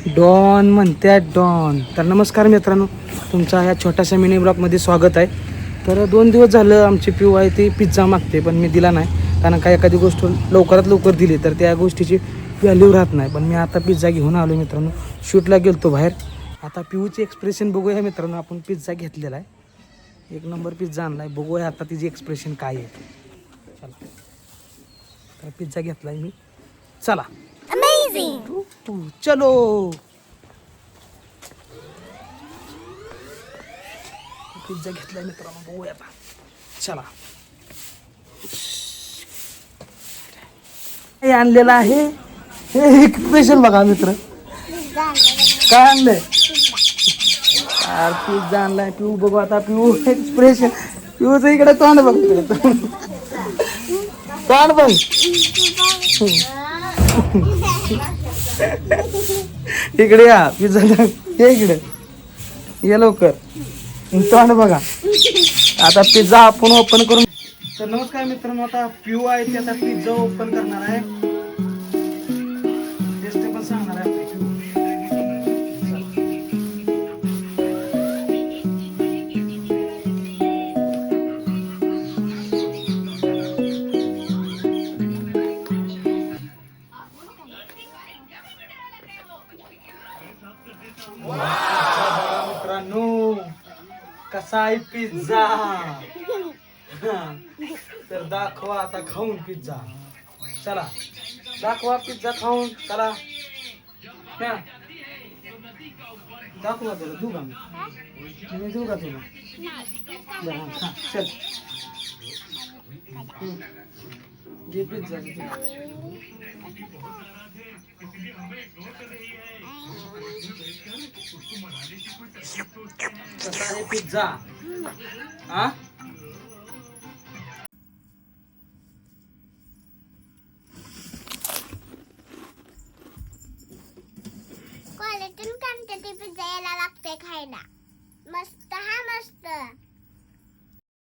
Don म्हणतात don. तर नमस्कार मित्रांनो, तुमचा ह्या छोट्याशा मिनी ब्लॉगमध्ये स्वागत आहे. तर 2 दिवस झालं आमची पिऊ आहे ती पिझ्झा मागते, पण मी दिला नाही. कारण का एखादी गोष्ट लवकरात लवकर दिली तर त्या गोष्टीची व्हॅल्यू राहत नाही. पण मी आता पिझ्झा घेऊन आलो मित्रांनो. शूटला गेलतो बाहेर. आता पिऊचे एक्सप्रेशन बघूया मित्रांनो. आपण पिझ्झा घेतलेला आहे, 1 नंबर पिझ्झा आणला आहे. बघूया आता तिची एक्सप्रेशन काय आहे. चला, तर पिझ्झा घेतला आहे मी. चला चलो. पिझ्झा घेतलाय मित्रांनो, बघूया आता. चला, हे आणलेलं आहे. हे स्पेशल बघा मित्र, काय आणलंय. पिझ्झा आणलाय. पिऊ बघू आता. पिऊ एक्सप्रेशन, पिऊचं इकडे तोंड बघ, तोंड बघ. इकडे या, पिझ्झा हे इकडे ये लवकर. तोंड बघा. आता पिझ्झा आपण ओपन करून. तर नमस्कार मित्रांनो, आता पिऊ आहे ते आता पिझ्झा ओपन करणार आहे. टेस्ट पण सांगणार आहे आपली पिऊ. मित्रांनो, कसा आहे पिझ्झा. तर दाखवा आता खाऊन पिझ्झा. चला दाखवा पिझ्झा खाऊन. चला दाखवा. तुला देऊ का मी देऊ का तुला. चल घे पिझ्झा. कसा आहे पिझ्झा. हा क्वालिटी क्वांटिटी पिझ्झा यायला लागते खायला. मस्त हा मस्त.